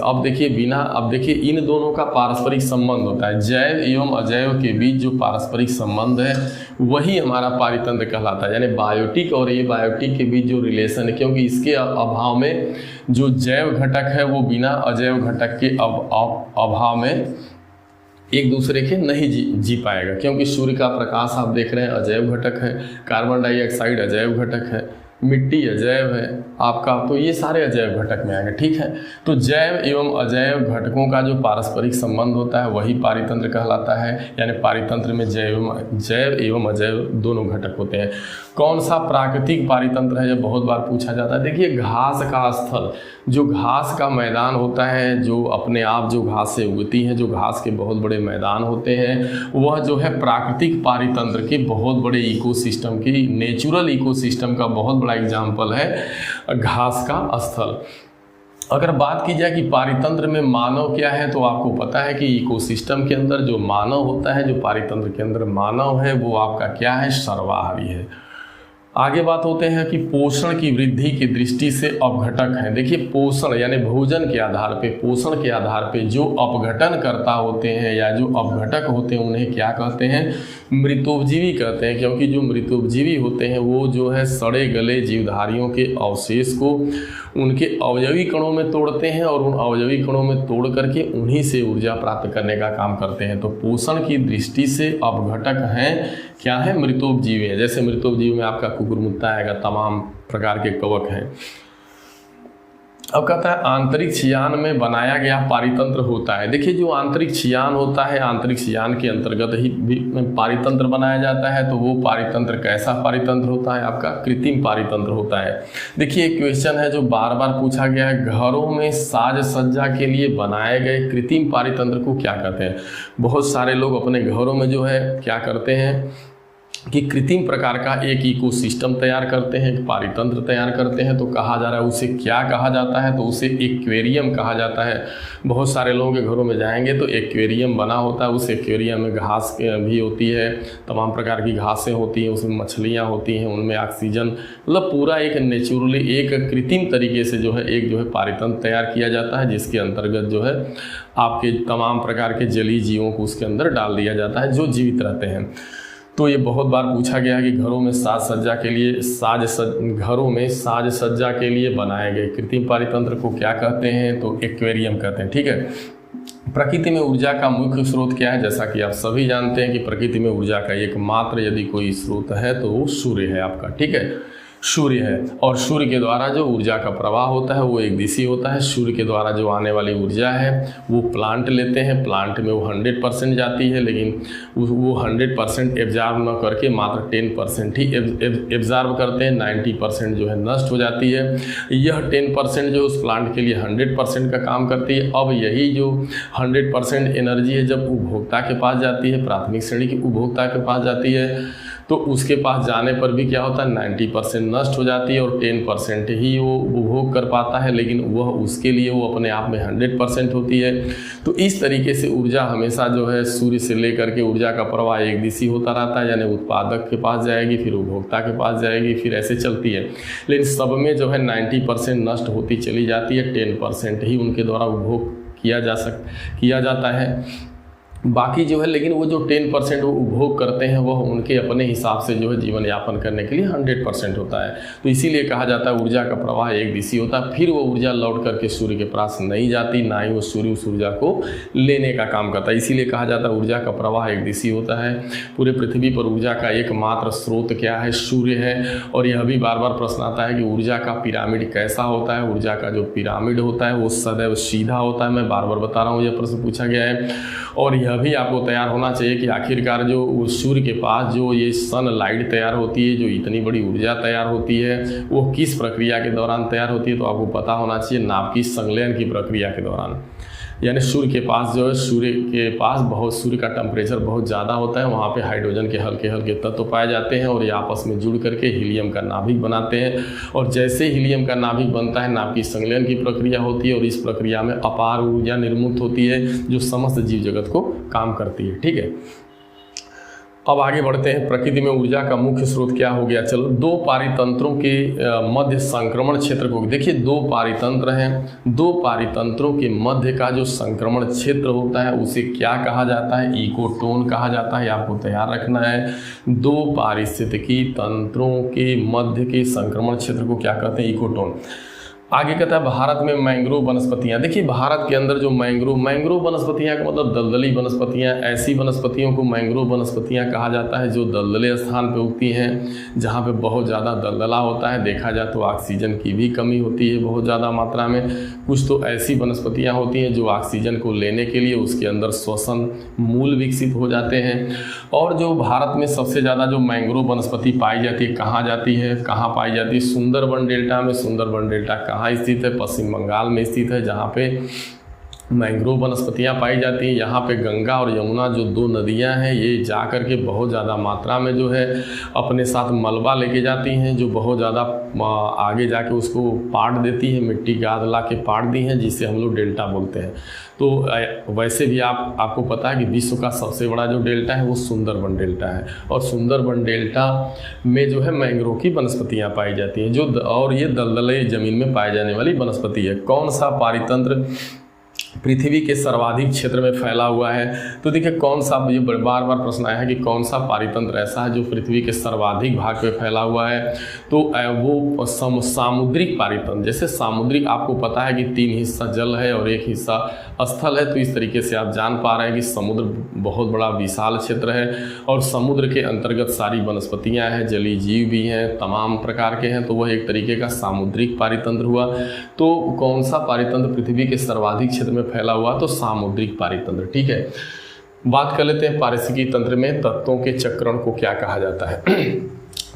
अब देखिए इन दोनों का पारस्परिक संबंध होता है। जैव एवं अजैव के बीच जो पारस्परिक संबंध है वही हमारा पारितंत्र कहलाता है। यानी बायोटिक और एबायोटिक के बीच जो रिलेशन है, क्योंकि इसके अभाव में जो जैव घटक है वो बिना अजैव घटक के अभाव में एक दूसरे के नहीं जी पाएगा। क्योंकि सूर्य का प्रकाश आप देख रहे हैं अजैव घटक है, कार्बन डाइऑक्साइड अजैव घटक है, मिट्टी अजैव है आपका, तो ये सारे अजैव घटक में आएंगे। ठीक है, तो जैव एवं अजैव घटकों का जो पारस्परिक संबंध होता है वही पारितंत्र कहलाता है। यानी पारितंत्र में जैव एवं अजैव दोनों घटक होते हैं। कौन सा प्राकृतिक पारितंत्र है, जब बहुत बार पूछा जाता है। देखिए घास का स्थल, जो घास का मैदान होता है, जो अपने आप जो घास से उगती है, जो घास के बहुत बड़े मैदान होते हैं, वह जो है प्राकृतिक पारितंत्र के बहुत बड़े इकोसिस्टम की, नेचुरल इकोसिस्टम का बहुत बड़ा एग्जाम्पल है घास का स्थल। अगर बात की जाए कि पारितंत्र में मानव क्या है, तो आपको पता है कि इकोसिस्टम के अंदर जो मानव होता है, जो पारितंत्र के अंदर मानव है, वो आपका क्या है, सर्वाहारी है। आगे बात होते हैं कि पोषण की वृद्धि की दृष्टि से अपघटक हैं। देखिए पोषण यानी भोजन के आधार पे, पोषण के आधार पे जो अपघटन करता होते हैं या जो अपघटक होते हैं उन्हें क्या कहते हैं, मृतोपजीवी कहते हैं। क्योंकि जो मृतोपजीवी होते हैं वो जो है सड़े गले जीवधारियों के अवशेष को उनके अवयवी कणों में तोड़ते हैं और उन अवयवी कणों में तोड़ करके उन्हीं से ऊर्जा प्राप्त करने का काम करते हैं। तो पोषण की दृष्टि से अपघटक हैं क्या है, मृतोपजीवी है। जैसे मृतोपजीवी में आपका कुकुरमुत्ता आएगा, तमाम प्रकार के कवक हैं। अब कहता है अंतरिक्ष यान में बनाया गया पारितंत्र होता है। देखिए जो अंतरिक्ष यान होता है, अंतरिक्ष यान के अंतर्गत ही पारितंत्र बनाया जाता है। तो वो पारितंत्र कैसा पारितंत्र होता है, आपका कृत्रिम पारितंत्र होता है। देखिए एक क्वेश्चन है जो बार बार पूछा गया है, घरों में साज सज्जा के लिए बनाए गए कृत्रिम पारितंत्र को क्या कहते हैं। बहुत सारे लोग अपने घरों में जो है क्या करते हैं कि कृत्रिम प्रकार का एक इकोसिस्टम तैयार करते हैं, एक पारितंत्र तैयार करते हैं। तो कहा जा रहा है उसे क्या कहा जाता है, तो उसे एक्वेरियम कहा जाता है। बहुत सारे लोगों के घरों में जाएंगे तो एक्वेरियम बना होता है। उस एक्वेरियम में घास भी होती है, तमाम प्रकार की घासें होती हैं, उसमें मछलियाँ होती हैं, उनमें ऑक्सीजन, मतलब पूरा एक नेचुरली एक कृत्रिम तरीके से जो है पारितंत्र तैयार किया जाता है, जिसके अंतर्गत जो है आपके तमाम प्रकार के जलीय जीवों को उसके अंदर डाल दिया जाता है जो जीवित रहते हैं। तो ये बहुत बार पूछा गया है कि घरों में साज सज्जा के लिए बनाए गए कृत्रिम पारितंत्र को क्या कहते हैं, तो एक्वेरियम कहते हैं। ठीक है, प्रकृति में ऊर्जा का मुख्य स्रोत क्या है, जैसा कि आप सभी जानते हैं कि प्रकृति में ऊर्जा का एकमात्र यदि कोई स्रोत है तो वो सूर्य है आपका। ठीक है, सूर्य है और सूर्य के द्वारा जो ऊर्जा का प्रवाह होता है वो एक दिशी होता है। सूर्य के द्वारा जो आने वाली ऊर्जा है वो प्लांट लेते हैं, प्लांट में वो 100% जाती है, लेकिन वो 100% एब्जॉर्ब न करके मात्र 10% ही एब्जॉर्ब करते हैं, 90% जो है नष्ट हो जाती है। यह 10% जो उस प्लांट के लिए 100% का काम करती है। अब यही जो 100% एनर्जी है जब उपभोक्ता के पास जाती है, प्राथमिक श्रेणी के उपभोक्ता के पास जाती है, तो उसके पास जाने पर भी क्या होता है, 90% नष्ट हो जाती है और 10% ही वो उपभोग कर पाता है, लेकिन वह उसके लिए वो अपने आप में 100% होती है। तो इस तरीके से ऊर्जा हमेशा जो है सूर्य से लेकर के ऊर्जा का प्रवाह एक दिशी होता रहता है, यानी उत्पादक के पास जाएगी, फिर उपभोक्ता के पास जाएगी, फिर ऐसे चलती है। लेकिन सब में जो है 90% नष्ट होती चली जाती है, 10% ही उनके द्वारा उपभोग किया जाता है। बाकी जो है, लेकिन वो जो 10% वो उपभोग करते हैं वह उनके अपने हिसाब से जो है जीवन यापन करने के लिए 100% होता है। तो इसीलिए कहा जाता है ऊर्जा का प्रवाह एक दिशी होता है। फिर वो ऊर्जा लौट करके सूर्य के पास नहीं जाती, ना ही वो सूर्य उस ऊर्जा को लेने का काम करता है। इसीलिए कहा जाता है ऊर्जा का प्रवाह एक दिशी होता है। पूरे पृथ्वी पर ऊर्जा का एकमात्र स्रोत क्या है, सूर्य है। और यह भी बार बार प्रश्न आता है कि ऊर्जा का पिरामिड कैसा होता है। ऊर्जा का जो पिरामिड होता है वो सदैव सीधा होता है। मैं बार बार बता रहा हूँ, यह प्रश्न पूछा गया है। और यह भी आपको तैयार होना चाहिए कि आखिरकार जो सूर्य के पास जो ये सनलाइट तैयार होती है, जो इतनी बड़ी ऊर्जा तैयार होती है, वो किस प्रक्रिया के दौरान तैयार होती है, तो आपको पता होना चाहिए नाभिकीय संलयन की प्रक्रिया के दौरान। यानी सूर्य के पास जो है, सूर्य का टेम्परेचर बहुत ज़्यादा होता है, वहाँ पे हाइड्रोजन के हल्के हल्के तत्व पाए जाते हैं और ये आपस में जुड़ करके हीलियम का नाभिक बनाते हैं। और जैसे हीलियम का नाभिक बनता है, नाभिक संलयन की प्रक्रिया होती है और इस प्रक्रिया में अपार ऊर्जा निर्मुक्त होती है जो समस्त जीव जगत को काम करती है। ठीक है, अब आगे बढ़ते हैं। प्रकृति में ऊर्जा का मुख्य स्रोत क्या हो गया? चलो, दो पारितंत्रों के मध्य संक्रमण क्षेत्र को देखिए। दो पारितंत्र हैं, दो पारितंत्रों के मध्य का जो संक्रमण क्षेत्र होता है उसे क्या कहा जाता है? इकोटोन कहा जाता है। आपको तैयार रखना है, दो पारिस्थितिकी तंत्रों के मध्य के संक्रमण क्षेत्र को क्या कहते हैं? इकोटोन। आगे कहता है भारत में मैंग्रोव वनस्पतियाँ। देखिए, भारत के अंदर जो मैंग्रोव वनस्पतियाँ का मतलब दलदली वनस्पतियाँ, ऐसी वनस्पतियों को मैंग्रोव वनस्पतियाँ कहा जाता है जो दलदले स्थान पे उगती हैं, जहाँ पे बहुत ज़्यादा दलदला होता है। देखा जाए तो ऑक्सीजन की भी कमी होती है बहुत ज़्यादा मात्रा में। कुछ तो ऐसी वनस्पतियाँ होती हैं जो ऑक्सीजन को लेने के लिए उसके अंदर श्वसन मूल विकसित हो जाते हैं। और जो भारत में सबसे ज़्यादा जो मैंग्रोव वनस्पति पाई जाती है, कहाँ जाती है, कहाँ पाई जाती है? सुंदरबन डेल्टा में। सुंदरबन डेल्टा कहाँ स्थित है? पश्चिम बंगाल में स्थित है, जहाँ पे मैंग्रोव वनस्पतियाँ पाई जाती हैं। यहाँ पे गंगा और यमुना जो दो नदियाँ हैं, ये जा कर के बहुत ज़्यादा मात्रा में जो है अपने साथ मलबा लेके जाती हैं, जो बहुत ज़्यादा आगे जाके उसको पाट देती है, मिट्टी गाद ला के पाट दी हैं, जिसे हम लोग डेल्टा बोलते हैं। तो वैसे भी आपको पता है कि विश्व का सबसे बड़ा जो डेल्टा है वो सुंदरबन डेल्टा है। और सुंदरबन डेल्टा में जो है मैंग्रोव की वनस्पतियाँ पाई जाती हैं, जो और ये दलदले ज़मीन में पाई जाने वाली वनस्पति है। कौन सा पारितंत्र पृथ्वी के सर्वाधिक क्षेत्र में फैला हुआ है? तो देखिए, कौन सा, ये बार बार प्रश्न आया है कि कौन सा पारितंत्र ऐसा है जो पृथ्वी के सर्वाधिक भाग पे फैला हुआ है? तो वो सामुद्रिक पारितंत्र। जैसे सामुद्रिक, आपको पता है कि 3 हिस्सा जल है और 1 हिस्सा स्थल है, तो इस तरीके से आप जान पा रहे हैं कि समुद्र बहुत बड़ा विशाल क्षेत्र है और समुद्र के अंतर्गत सारी वनस्पतियाँ हैं, जलीय जीव भी हैं, तमाम प्रकार के हैं, तो वह एक तरीके का सामुद्रिक पारितंत्र हुआ। तो कौन सा पारितंत्र पृथ्वी के सर्वाधिक क्षेत्र में फैला हुआ? तो सामुद्रिक पारितंत्र। ठीक है, बात कर लेते हैं पारिस्थितिकी तंत्र में तत्वों के चक्रण को क्या कहा जाता है।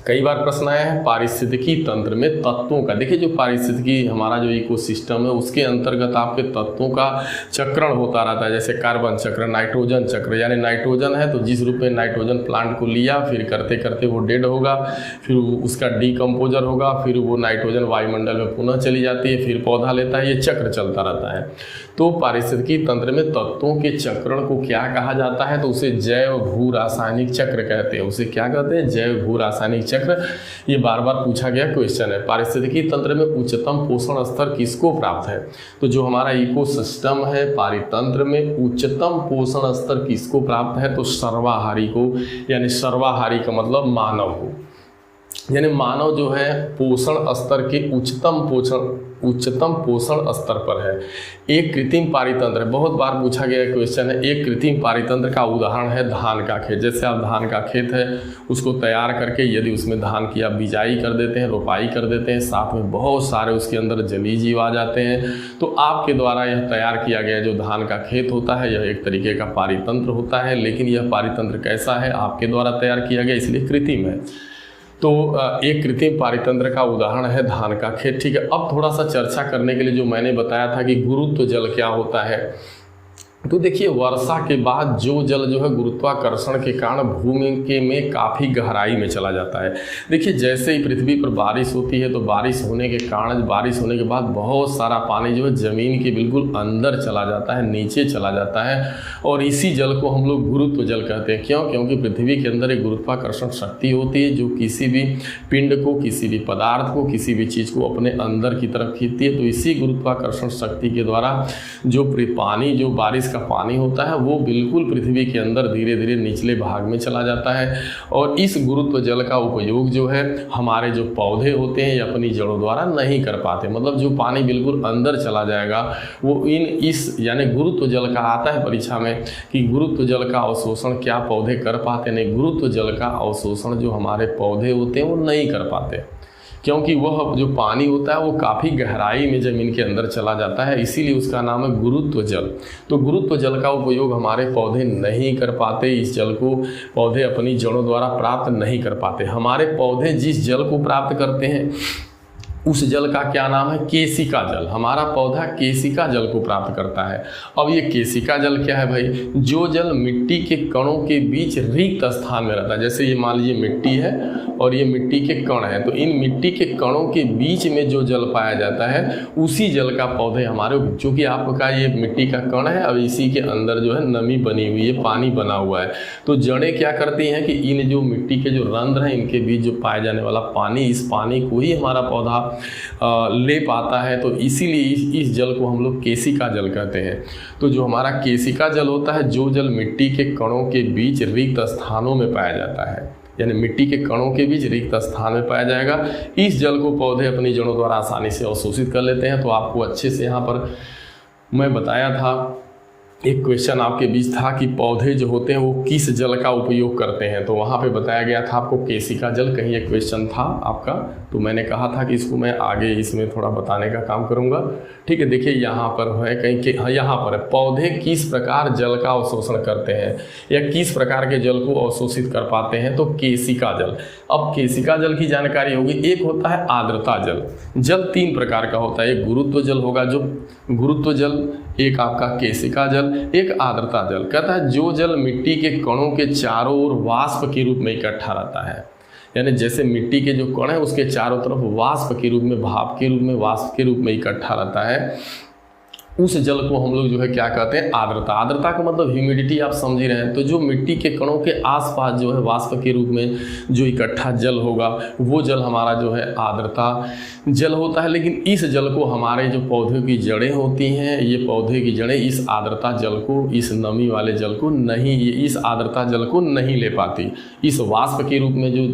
कई बार प्रश्न आया है पारिस्थितिकी तंत्र में तत्वों का। देखिए, जो पारिस्थितिकी हमारा जो इकोसिस्टम है उसके अंतर्गत आपके तत्वों का चक्रण होता रहता है। जैसे कार्बन चक्र, नाइट्रोजन चक्र, यानी नाइट्रोजन है तो जिस रूप में नाइट्रोजन प्लांट को लिया, फिर करते करते वो डेड होगा, फिर उसका डीकम्पोजर होगा, फिर वो नाइट्रोजन वायुमंडल में पुनः चली जाती है, फिर पौधा लेता है, ये चक्र चलता रहता है। तो पारिस्थितिकी तंत्र में तत्वों के चक्रण को क्या कहा जाता है? तो उसे जैव भू रासायनिक चक्र कहते हैं। उसे क्या कहते हैं? जैव भू रासायनिक चक्र। ये बार बार पूछा गया क्वेश्चन है। पारिस्थितिकी तंत्र में उच्चतम पोषण स्तर किसको प्राप्त है? तो जो हमारा इकोसिस्टम है, पारितंत्र में उच्चतम पोषण स्तर किसको प्राप्त है? तो सर्वाहारी को, यानी सर्वाहारी का मतलब मानव को। यानी मानव जो है पोषण स्तर के उच्चतम पोषण स्तर पर है। एक कृत्रिम पारितंत्र, बहुत बार पूछा गया क्वेश्चन है, एक कृत्रिम पारितंत्र का उदाहरण है धान का खेत। जैसे आप धान का खेत है उसको तैयार करके यदि उसमें धान की आप बिजाई कर देते हैं, रोपाई कर देते हैं, साथ में बहुत सारे उसके अंदर जलीय जीव आ जाते हैं, तो आपके द्वारा यह तैयार किया गया जो धान का खेत होता है यह एक तरीके का पारितंत्र होता है। लेकिन यह पारितंत्र कैसा है? आपके द्वारा तैयार किया गया, इसलिए कृत्रिम है। तो एक कृत्रिम पारितंत्र का उदाहरण है धान का खेत। ठीक है, अब थोड़ा सा चर्चा करने के लिए जो मैंने बताया था कि गुरुत्व जल क्या होता है, तो देखिए, वर्षा के बाद जो जल जो है गुरुत्वाकर्षण के कारण भूमि के में काफ़ी गहराई में चला जाता है। देखिए, जैसे ही पृथ्वी पर बारिश होती है तो बारिश होने के कारण, बारिश होने के बाद बहुत सारा पानी जो है ज़मीन के बिल्कुल अंदर चला जाता है, नीचे चला जाता है, और इसी जल को हम लोग गुरुत्व जल कहते हैं। क्यों? क्योंकि पृथ्वी के अंदर एक गुरुत्वाकर्षण शक्ति होती है जो किसी भी पिंड को, किसी भी पदार्थ को, किसी भी चीज़ को अपने अंदर की तरफ खींचती है। तो इसी गुरुत्वाकर्षण शक्ति के द्वारा जो पानी, जो बारिश पानी होता है वो बिल्कुल पृथ्वी के अंदर धीरे धीरे निचले भाग में चला जाता है। और इस गुरुत्व जल का उपयोग जो है हमारे जो पौधे होते हैं ये अपनी जड़ों द्वारा नहीं कर पाते। मतलब जो पानी बिल्कुल अंदर चला जाएगा वो यानी गुरुत्व जल का आता है परीक्षा में कि गुरुत्व जल का अवशोषण क्या पौधे कर पाते? नहीं, गुरुत्व जल का अवशोषण जो हमारे पौधे होते हैं वो नहीं कर पाते, क्योंकि वह जो पानी होता है वो काफ़ी गहराई में ज़मीन के अंदर चला जाता है, इसीलिए उसका नाम है गुरुत्व जल। तो गुरुत्व जल का उपयोग हमारे पौधे नहीं कर पाते, इस जल को पौधे अपनी जड़ों द्वारा प्राप्त नहीं कर पाते। हमारे पौधे जिस जल को प्राप्त करते हैं उस जल का क्या नाम है? केशिका जल। हमारा पौधा केशिका जल को प्राप्त करता है। अब ये केशिका जल क्या है भाई? जो जल मिट्टी के कणों के बीच रिक्त स्थान में रहता है। जैसे ये मान लीजिए मिट्टी है और ये मिट्टी के कण हैं, तो इन मिट्टी के कणों के बीच में जो जल पाया जाता है उसी जल का पौधे हमारे, चूँकि आपका ये मिट्टी का कण है और इसी के अंदर जो है नमी बनी हुई है, पानी बना हुआ है, तो जड़ें क्या करती हैं कि इन जो मिट्टी के जो रंध्र हैं इनके बीच जो पाया जाने वाला पानी, इस पानी को ही हमारा पौधा ले पाता है। तो इसीलिए इस जल को हम लोग केशिका जल कहते हैं। तो जो हमारा केशिका जल होता है, जो जल मिट्टी के कणों के बीच रिक्त स्थानों में पाया जाता है, यानी मिट्टी के कणों के बीच रिक्त स्थान में पाया जाएगा, इस जल को पौधे अपनी जड़ों द्वारा आसानी से अवशोषित कर लेते हैं। तो आपको अच्छे से यहाँ पर मैं बताया था, एक क्वेश्चन आपके बीच था कि पौधे जो होते हैं वो किस जल का उपयोग करते हैं, तो वहाँ पे बताया गया था आपको केशिका जल, कहीं एक क्वेश्चन था आपका, तो मैंने कहा था कि इसको मैं आगे इसमें थोड़ा बताने का काम करूँगा। ठीक है, देखिए यहाँ पर है कहीं के, हाँ यहाँ पर है, पौधे किस प्रकार जल का अवशोषण करते हैं या किस प्रकार के जल को अवशोषित कर पाते हैं, तो केशिका जल। अब केशिका जल की जानकारी होगी। एक होता है आर्द्रता जल। जल 3 प्रकार का होता है, एक गुरुत्व जल होगा, जो गुरुत्व जल, एक आपका केशिका जल, एक आर्द्रता जल। कहता है जो जल मिट्टी के कणों के चारों ओर वाष्प के रूप में इकट्ठा रहता है, यानी जैसे मिट्टी के जो कण है उसके चारों तरफ वाष्प के रूप में, भाप के रूप में, वाष्प के रूप में इकट्ठा रहता है, उस जल को हम लोग जो है क्या कहते हैं? आर्द्रता। आर्द्रता का मतलब ह्यूमिडिटी, आप समझ ही रहे हैं। तो जो मिट्टी के कणों के आसपास जो है वाष्प के रूप में जो इकट्ठा जल होगा वो जल हमारा जो है आर्द्रता जल होता है। लेकिन इस जल को हमारे जो पौधे की जड़ें होती हैं, ये पौधे की जड़ें इस आर्द्रता जल को, इस नमी वाले जल को नहीं, ये इस आर्द्रता जल को नहीं ले पाती, इस वाष्प के रूप में जो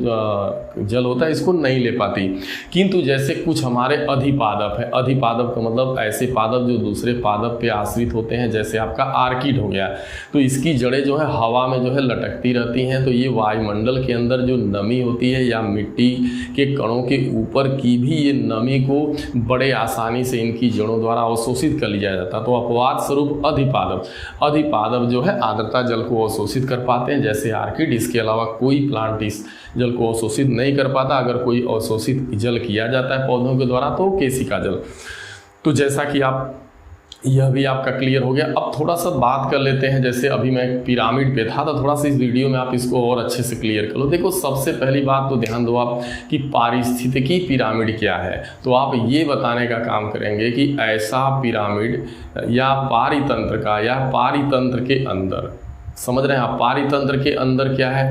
जल होता है इसको नहीं ले पाती। किंतु जैसे कुछ हमारे अधिपादप है, अधिपादप का मतलब ऐसे पादप जो दूसरे पादप पे आश्रित होते हैं, जैसे आपका आर्किड हो गया, तो इसकी जड़ें जो है हवा में जो है लटकती रहती हैं, तो ये वायुमंडल के अंदर जो नमी होती है या मिट्टी के कणों के ऊपर की भी ये नमी को बड़े आसानी से इनकी जड़ों द्वारा अवशोषित कर लिया जाता है। तो अपवाद स्वरूप अधिपादप जो है आर्द्रता जल को अवशोषित कर पाते हैं, जैसे आर्किड। इसके अलावा कोई प्लांट इस जल को अवशोषित नहीं कर पाता। अगर कोई अवशोषित जल किया जाता है पौधों के द्वारा तो केशिका जल। तो जैसा कि आप, यह भी आपका क्लियर हो गया। अब थोड़ा सा बात कर लेते हैं, जैसे अभी मैं पिरामिड पे था तो थोड़ा सा इस वीडियो में आप इसको और अच्छे से क्लियर कर लो। देखो सबसे पहली बात तो ध्यान दो आप कि पारिस्थितिकी पिरामिड क्या है, तो आप ये बताने का काम करेंगे कि ऐसा पिरामिड या पारितंत्र के अंदर, समझ रहे हैं आप, पारितंत्र के अंदर क्या है?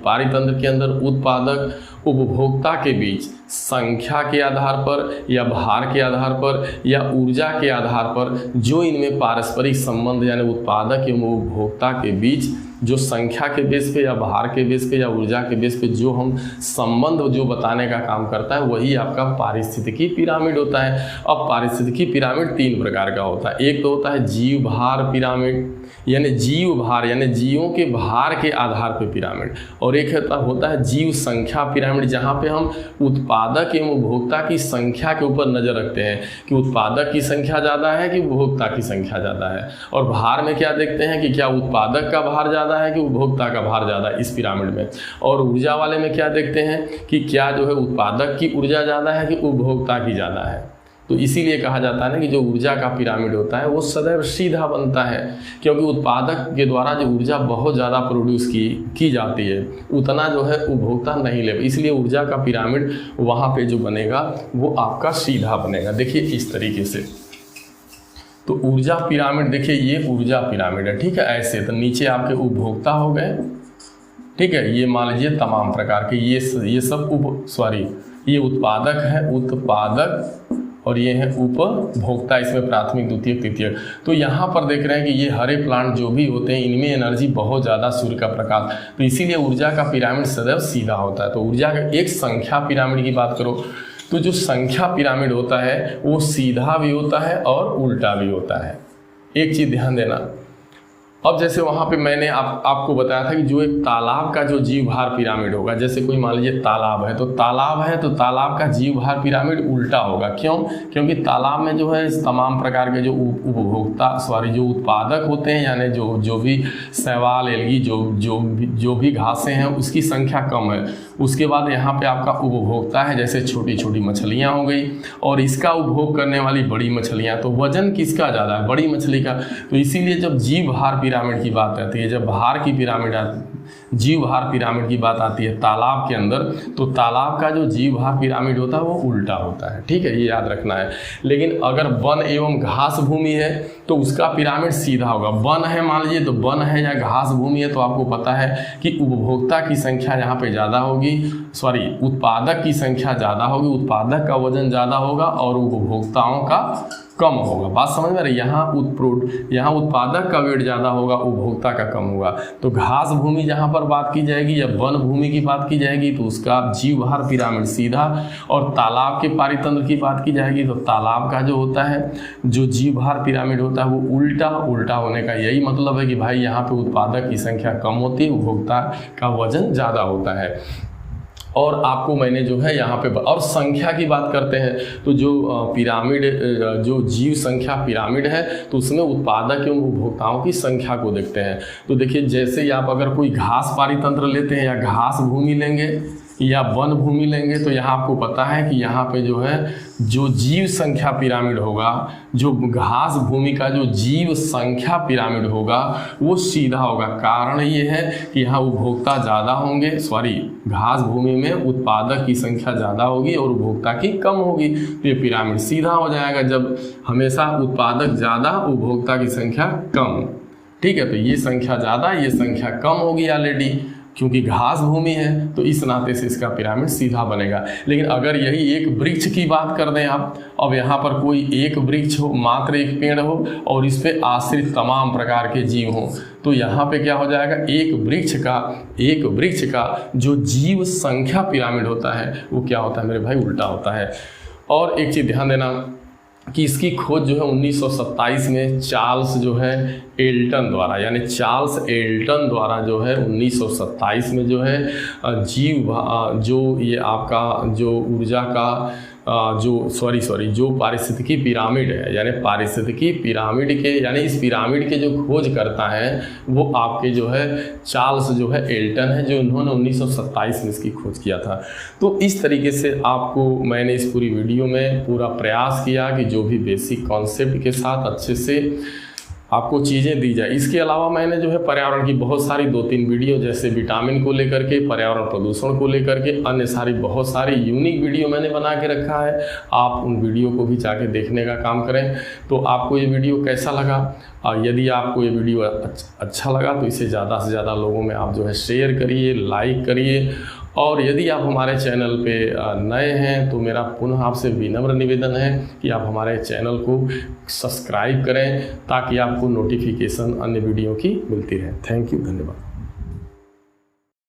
पारितंत्र के अंदर उत्पादक उपभोक्ता के बीच संख्या के आधार पर या भार के आधार पर या ऊर्जा के आधार पर जो इनमें पारस्परिक संबंध, यानी उत्पादक एवं उपभोक्ता के बीच जो संख्या के बेस पे या भार के बेस पे या ऊर्जा के बेस पे जो हम संबंध जो बताने का काम करता है वही आपका पारिस्थितिकी पिरामिड होता है। अब पारिस्थितिकी पिरामिड 3 प्रकार का होता है। एक तो होता है जीव भार पिरामिड, यानी जीव भार यानी जीवों के भार के आधार पर पिरामिड, और एक होता है जीव संख्या पिरामिड, जहाँ पे हम उत्पादक एवं उपभोक्ता की संख्या के ऊपर नजर रखते हैं कि उत्पादक की संख्या ज़्यादा है कि उपभोक्ता की संख्या ज़्यादा है, और भार में क्या देखते हैं कि क्या उत्पादक का भार ज़्यादा है कि उपभोक्ता का भार ज़्यादा है इस पिरामिड में, और ऊर्जा वाले में क्या देखते हैं कि क्या जो है उत्पादक की ऊर्जा ज़्यादा है कि उपभोक्ता की ज़्यादा है। तो इसीलिए कहा जाता है ना कि जो ऊर्जा का पिरामिड होता है वो सदैव सीधा बनता है, क्योंकि उत्पादक के द्वारा जो ऊर्जा बहुत ज़्यादा प्रोड्यूस की जाती है उतना जो है उपभोक्ता नहीं ले, इसलिए ऊर्जा का पिरामिड वहाँ पे जो बनेगा वो आपका सीधा बनेगा। देखिए इस तरीके से, तो ऊर्जा पिरामिड, देखिए ये ऊर्जा पिरामिड है, ठीक है। ऐसे तो नीचे आपके उपभोक्ता हो गए, ठीक है, ये मान लीजिए तमाम प्रकार के ये सब ये उत्पादक है, उत्पादक, और ये है उपभोक्ता, इसमें प्राथमिक द्वितीयक तृतीयक। तो यहाँ पर देख रहे हैं कि ये हरे प्लांट जो भी होते हैं इनमें एनर्जी बहुत ज़्यादा, सूर्य का प्रकाश, तो इसीलिए ऊर्जा का पिरामिड सदैव सीधा होता है। तो ऊर्जा का एक संख्या पिरामिड की बात करो तो जो संख्या पिरामिड होता है वो सीधा भी होता है और उल्टा भी होता है। एक चीज़ ध्यान देना, अब जैसे वहाँ पे मैंने आपको बताया था कि जो एक तालाब का जो जीव भार पिरामिड होगा, जैसे कोई मान लीजिए तालाब है तो तालाब का जीव भार पिरामिड उल्टा होगा। क्यों? क्योंकि तालाब में जो है तमाम प्रकार के जो जो उत्पादक होते हैं, यानी जो भी शैवाल, एल्गी, जो भी घासें हैं उसकी संख्या कम है। उसके बाद यहाँ पे आपका उपभोक्ता है, जैसे छोटी छोटी मछलियाँ हो गई, और इसका उपभोग करने वाली बड़ी मछलियाँ। तो वजन किसका ज़्यादा है? बड़ी मछली का। तो इसीलिए जब जीव भार पिरामिड की बात आती है, जब भार की पिरामिड जीव भार पिरामिड की बात आती है तालाब के अंदर, तो तालाब का जो जीव भार पिरामिड होता है वो उल्टा होता है। ठीक है, ये याद रखना है। लेकिन अगर वन एवं घास भूमि है तो उसका पिरामिड सीधा होगा। वन है, मान लीजिए, तो वन है या घास भूमि है, तो आपको पता है कि उपभोक्ता की संख्या यहाँ पे ज़्यादा होगी, उत्पादक की संख्या ज़्यादा होगी, उत्पादक का वजन ज़्यादा होगा और उपभोक्ताओं का कम होगा। बात समझ में आ रही है? यहाँ उत्पादक का वेट ज़्यादा होगा, उपभोक्ता का कम होगा। तो घास भूमि जहाँ पर बात की जाएगी या वन भूमि की बात की जाएगी तो उसका जीव भार पिरामिड सीधा, और तालाब के पारितंत्र की बात की जाएगी तो तालाब का जो होता है, जो जीव भार पिरामिड होता है वो उल्टा होने का यही मतलब है कि भाई यहाँ पे उत्पादक की संख्या कम होती है, उपभोक्ता का वजन ज़्यादा होता है। और आपको मैंने जो है यहाँ पे और संख्या की बात करते हैं तो जो पिरामिड, जो जीव संख्या पिरामिड है तो उसमें उत्पादक एवं उपभोक्ताओं की संख्या को देखते हैं। तो देखिए, जैसे ही आप अगर कोई घास पारितंत्र लेते हैं या घास भूमि लेंगे या वन भूमि लेंगे तो यहाँ आपको पता है कि यहाँ पे जो है जो जीव संख्या पिरामिड होगा, जो घास भूमि का जो जीव संख्या पिरामिड होगा वो सीधा होगा। कारण ये है कि यहाँ उपभोक्ता ज़्यादा होंगे, घास भूमि में उत्पादक की संख्या ज़्यादा होगी और उपभोक्ता की कम होगी, तो ये पिरामिड सीधा हो जाएगा जब हमेशा उत्पादक ज़्यादा, उपभोक्ता की संख्या कम। ठीक है, तो ये संख्या ज़्यादा, ये संख्या कम होगी ऑलरेडी, क्योंकि घास भूमि है तो इस नाते से इसका पिरामिड सीधा बनेगा। लेकिन अगर यही एक वृक्ष की बात कर दें आप, अब यहाँ पर कोई एक वृक्ष हो, मात्र एक पेड़ हो और इस पे आश्रित तमाम प्रकार के जीव हों, तो यहाँ पे क्या हो जाएगा, एक वृक्ष का जो जीव संख्या पिरामिड होता है वो क्या होता है मेरे भाई, उल्टा होता है। और एक चीज़ ध्यान देना कि इसकी खोज जो है 1927 में चार्ल्स एल्टन द्वारा जो है 1927 में जो है जो ये आपका जो ऊर्जा का जो पारिस्थितिकी पिरामिड है, यानी पारिस्थितिकी पिरामिड के, यानी इस पिरामिड के जो खोज करता है वो आपके जो है चार्ल्स एल्टन है, जो इन्होंने 1927 में इसकी खोज किया था। तो इस तरीके से आपको मैंने इस पूरी वीडियो में पूरा प्रयास किया कि जो भी बेसिक कॉन्सेप्ट के साथ अच्छे से आपको चीज़ें दी जाए। इसके अलावा मैंने जो है पर्यावरण की बहुत सारी 2-3 वीडियो, जैसे विटामिन को लेकर के, पर्यावरण प्रदूषण को लेकर के, अन्य बहुत सारी यूनिक वीडियो मैंने बना के रखा है। आप उन वीडियो को भी जाके देखने का काम करें। तो आपको ये वीडियो कैसा लगा? और यदि आपको ये वीडियो अच्छा लगा तो इसे ज़्यादा से ज़्यादा लोगों में आप जो है शेयर करिए, लाइक करिए। और यदि आप हमारे चैनल पे नए हैं तो मेरा पुनः आपसे विनम्र निवेदन है कि आप हमारे चैनल को सब्सक्राइब करें ताकि आपको नोटिफिकेशन अन्य वीडियो की मिलती रहे। थैंक यू, धन्यवाद।